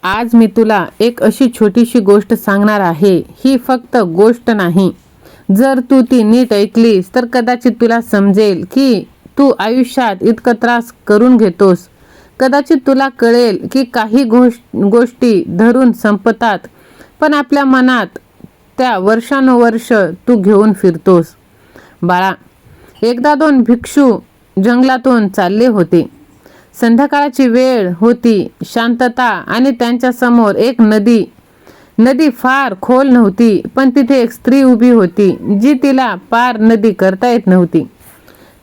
आज मी तुला एक अशी छोटीशी गोष्ट सांगणार आहे. ही फक्त गोष्ट नाही. जर तू ती नीट ऐकलीस तर कदाचित तुला समजेल की तू आयुष्यात इतका त्रास करून घेतोस. कदाचित तुला कळेल की काही गोष्टी धरून संपतात, पण आपल्या मनात त्या वर्षानुवर्ष तू घेऊन फिरतोस. बाळा, एकदा दोन भिक्षू जंगलातून चालले होते. संध्याकाळची वेळ होती, शांतता, आणि त्यांच्या समोर एक नदी. नदी फार खोल नव्हती, पण तिथे एक स्त्री उभी होती जी तिला पार नदी करता येत नव्हती.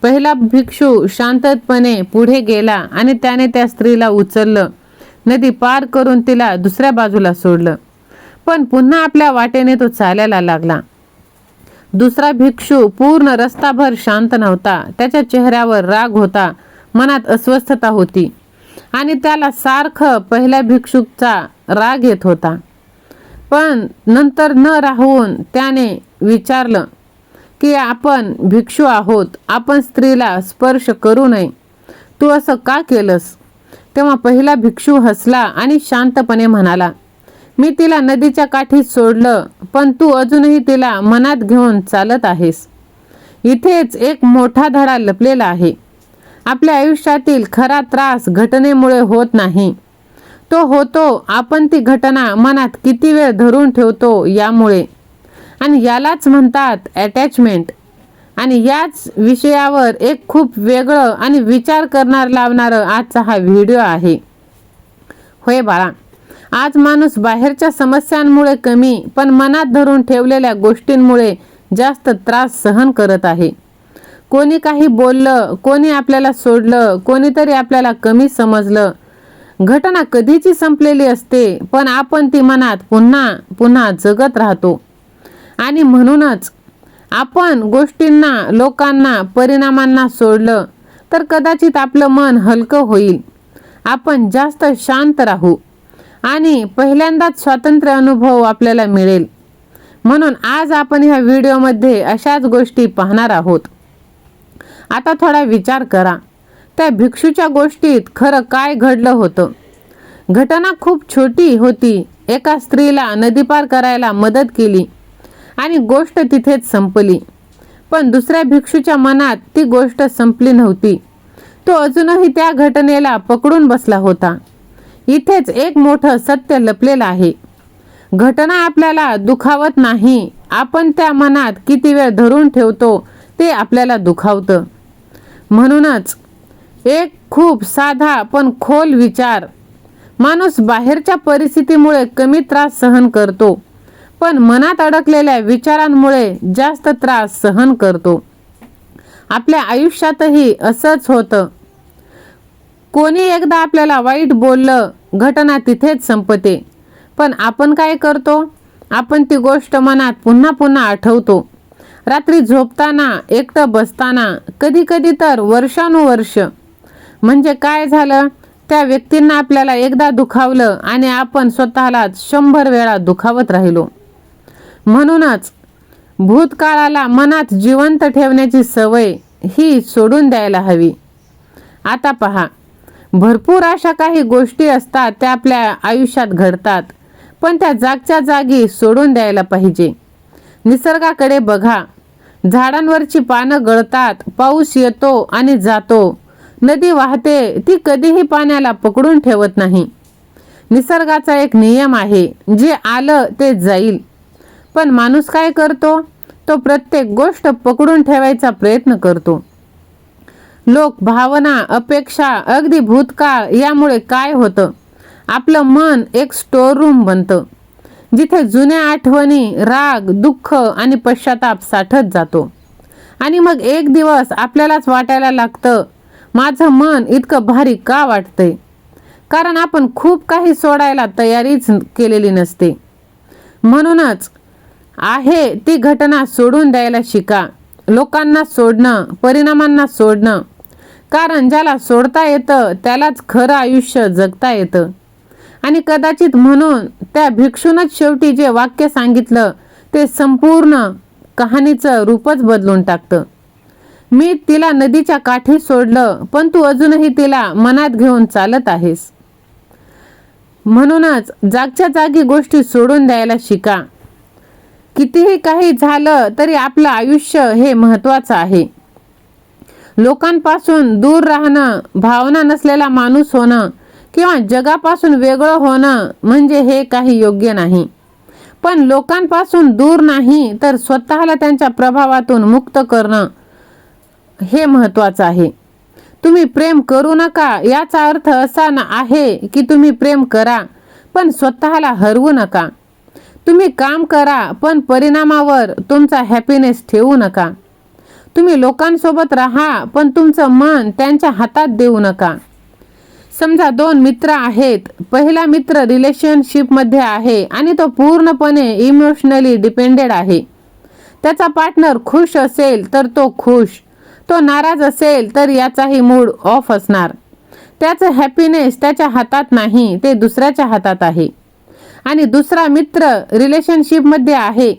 पहिला भिक्षू शांतपणे पुढे गेला आणि त्याने त्या स्त्रीला उचललं. नदी पार करून तिला दुसऱ्या बाजूला सोडलं. पण पुन्हा आपल्या वाटेने तो चालायला लागला. दुसरा भिक्षू पूर्ण रस्ताभर शांत नव्हता. त्याच्या चेहऱ्यावर राग होता, मनात अस्वस्थता होती, आणि त्याला सारखं पहिल्या भिक्षुकचा राग येत होता. पण नंतर न राहून त्याने विचारलं की आपण भिक्षू आहोत, आपण स्त्रीला स्पर्श करू नये. तू असं का केलंस? तेव्हा पहिला भिक्षू हसला आणि शांतपणे म्हणाला, मी तिला नदीच्या काठी सोडलं, पण तू अजूनही तिला मनात घेऊन चालत आहेस. इथेच एक मोठा धडा लपलेला आहे. आपल्या आयुष्यातील खरा त्रास घटनेमुळे होत नाही. तो होतो आपण ती घटना मनात किती वेळ धरून ठेवतो यामुळे. आणि यालाच म्हणतात अटॅचमेंट. आणि याच विषयावर एक खूप वेगळं आणि विचार लावणारं आजचा हा व्हिडिओ आहे. होय बाळा, आज माणूस बाहेरच्या समस्यांमुळे कमी, पण मनात धरून ठेवलेल्या गोष्टींमुळे जास्त त्रास सहन करत आहे. कोणी काही बोललं, कोणी आपल्याला सोडलं, कोणीतरी आपल्याला कमी समजलं. घटना कधीची संपलेली असते, पण आपण ती मनात पुन्हा पुन्हा जगत राहतो. आणि म्हणूनच आपण गोष्टींना, लोकांना, परिणामांना सोडलं तर कदाचित आपलं मन हलकं होईल. आपण जास्त शांत राहू आणि पहिल्यांदाच स्वातंत्र्य अनुभव आपल्याला मिळेल. म्हणून आज आपण ह्या व्हिडिओमध्ये अशाच गोष्टी पाहणार आहोत. आता थोडा विचार करा, त्या भिक्षूच्या गोष्टीत खरं काय घडलं होतं? घटना खूप छोटी होती. एका स्त्रीला नदी पार करायला मदत केली आणि गोष्ट तिथेच संपली. पण दुसऱ्या भिक्षूच्या मनात ती गोष्ट संपली नव्हती. तो अजूनही त्या घटनेला पकडून बसला होता. इथेच एक मोठं सत्य लपलेलं आहे. घटना आपल्याला दुखावत नाही, आपण त्या मनात किती वेळ धरून ठेवतो ते आपल्याला दुखावतं. म्हणूनच एक खूप साधा पण खोल विचार. माणूस बाहेरच्या परिस्थितीमुळे कमी त्रास सहन करतो, पण मनात अडकलेल्या विचारांमुळे जास्त त्रास सहन करतो. आपल्या आयुष्यातही असंच होतं. कोणी एकदा आपल्याला वाईट बोललं, घटना तिथेच संपते. पण आपण काय करतो? आपण ती गोष्ट मनात पुन्हा पुन्हा आठवतो. रात्री झोपताना, एकटं बसताना, कधी कधी तर वर्षानुवर्ष. म्हणजे काय झालं? त्या व्यक्तींना आपल्याला एकदा दुखावलं आणि आपण स्वतःलाच 100 वेळा दुखावत राहिलो. म्हणूनच भूतकाळाला मनात जिवंत ठेवण्याची सवय ही सोडून द्यायला हवी. आता पहा, भरपूर अशा काही गोष्टी असतात त्या आपल्या आयुष्यात घडतात, पण त्या जागच्या जागी सोडून द्यायला पाहिजे. निसर्गाकडे बघा. झाडांवरची पानं गळतात, पाऊस येतो आणि जातो, नदी वाहते, ती कधीही पाण्याला पकडून ठेवत नाही. निसर्गाचा एक नियम आहे, जे आलं ते जाईल. पण माणूस काय करतो? तो प्रत्येक गोष्ट पकडून ठेवायचा प्रयत्न करतो. लोक, भावना, अपेक्षा, अगदी भूतकाळ, यामुळे काय होतं? आपलं मन एक स्टोर रूम बनतं, जिथे जुन्या आठवणी, राग, दुःख आणि पश्चाताप साठत जातो. आणि मग एक दिवस आपल्यालाच वाटायला लागतं, माझं मन इतकं भारी का वाटतंय? कारण आपण खूप काही सोडायला तयारीच केलेली नसते. म्हणूनच आहे ती घटना सोडून द्यायला शिका. लोकांना सोडणं, परिणामांना सोडणं. कारण ज्याला सोडता येतं त्यालाच खरं आयुष्य जगता येतं. आणि कदाचित म्हणून त्या भिक्षूनच शेवटी जे वाक्य सांगितलं ते संपूर्ण कहाणीचं रूपच बदलून टाकतं. मी तिला नदीच्या काठी सोडलं, पण तू अजूनही तिला मनात घेऊन चालत आहेस. म्हणूनच जागच्या जागी गोष्टी सोडून द्यायला शिका. कितीही काही झालं तरी आपलं आयुष्य हे महत्त्वाचं आहे. लोकांपासून दूर राहणं, भावना नसलेला माणूस होणं किंवा जगापासून वेगळं होणं म्हणजे हे काही योग्य नाही. पण लोकांपासून दूर नाही तर स्वतःला त्यांच्या प्रभावातून मुक्त करणं हे महत्त्वाचं आहे. तुम्ही प्रेम करू नका याचा अर्थ असा आहे की तुम्ही प्रेम करा पण स्वतःला हरवू नका. तुम्ही काम करा पण परिणामावर तुमचा हॅपीनेस ठेवू नका. तुम्ही लोकांसोबत राहा पण तुमचं मन त्यांच्या हातात देऊ नका. समजा दोन मित्र आहेत. पहिला मित्र रिलेशनशिपमध्ये आहे आणि तो पूर्णपणे इमोशनली डिपेंडेड आहे. त्याचा पार्टनर खुश असेल तर तो खुश, तो नाराज असेल तर याचाही मूड ऑफ असणार. त्याचं हॅपीनेस त्याच्या हातात नाही, ते दुसऱ्याच्या हातात आहे. आणि दुसरा मित्र रिलेशनशिपमध्ये आहे.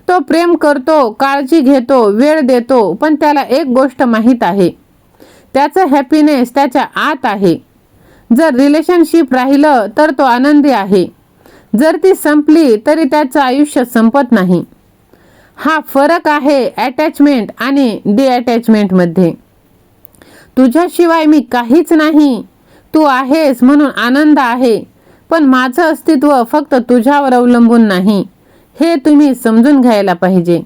तो प्रेम करतो, काळजी घेतो, वेळ देतो, पण त्याला एक गोष्ट माहीत आहे, त्याचं हॅपीनेस त्याच्या आत आहे. जर रिलेशनशिप राहिलं तर तो आनंदी आहे. जर ती संपली तरी त्याचं आयुष्य संपत नाही. हा फरक आहे अटॅचमेंट आणि डिअटॅचमेंटमध्ये. तुझ्याशिवाय मी काहीच नाही, तू आहेस म्हणून आनंद आहे, पण माझं अस्तित्व फक्त तुझ्यावर अवलंबून नाही, हे तुम्ही समजून घ्यायला पाहिजे.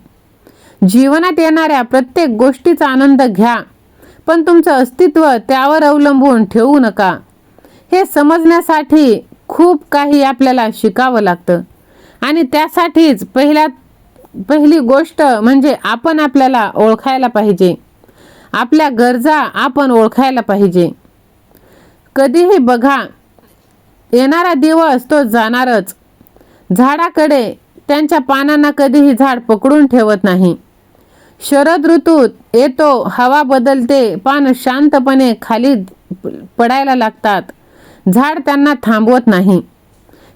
जीवनात येणाऱ्या प्रत्येक गोष्टीचा आनंद घ्या, पण तुमचं अस्तित्व त्यावर अवलंबून ठेवू नका. हे समजण्यासाठी खूप काही आपल्याला शिकावं लागतं आणि त्यासाठीच पहिली गोष्ट म्हणजे आपण आपल्याला ओळखायला पाहिजे. आपल्या गरजा आपण ओळखायला पाहिजे. कधीही बघा, येणारा दिवस तो जाणारच. झाडाकडे त्यांच्या पानांना कधीही झाड पकडून ठेवत नाही. शरद ऋतूत येतो, हवा बदलते, पान शांतपणे खाली पडायला लागतात. झाड त्यांना थांबवत नाही.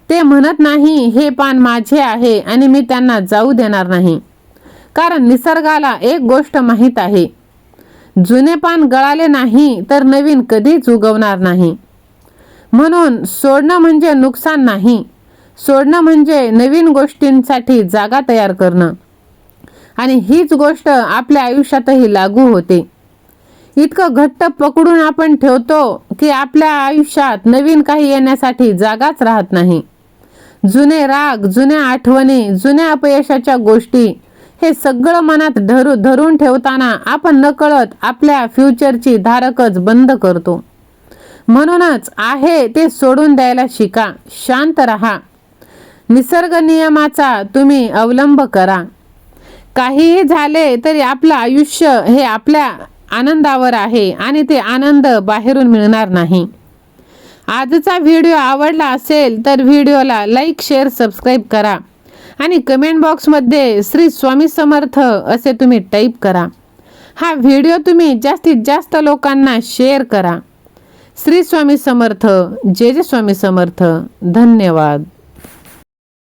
ते म्हणत नाही हे पान माझे आहे आणि मी त्यांना जाऊ देणार नाही. कारण निसर्गाला एक गोष्ट माहीत आहे, जुने पान गळाले नाही तर नवीन कधीच उगवणार नाही. म्हणून सोडणं म्हणजे नुकसान नाही, सोडणं म्हणजे नवीन गोष्टींसाठी जागा तयार करणं. आणि हीच गोष्ट आपल्या आयुष्यातही लागू होते. इतकं घट्ट पकडून आपण ठेवतो की आपल्या आयुष्यात नवीन काही येण्यासाठी जागाच राहत नाही. जुने राग, जुन्या आठवणी, जुन्या अपयशाच्या गोष्टी हे सगळं मनात धरून ठेवताना आपण नकळत आपल्या फ्युचरची धारकच बंद करतो. म्हणूनच आहे ते सोडून द्यायला शिका. शांत राहा. निसर्ग नियमाचा तुम्ही अवलंब करा. काहीही झाले तरी आपलं आयुष्य हे आपल्या आनंदावर आहे आणि ते आनंद बाहेरून मिळणार नाही. आजचा व्हिडिओ आवडला असेल तर व्हिडिओला लाईक, शेअर, सबस्क्राईब करा आणि कमेंट बॉक्समध्ये श्री स्वामी समर्थ असे तुम्ही टाईप करा. हा व्हिडिओ तुम्ही जास्तीत जास्त लोकांना शेअर करा. श्री स्वामी समर्थ. जय जय स्वामी समर्थ. धन्यवाद.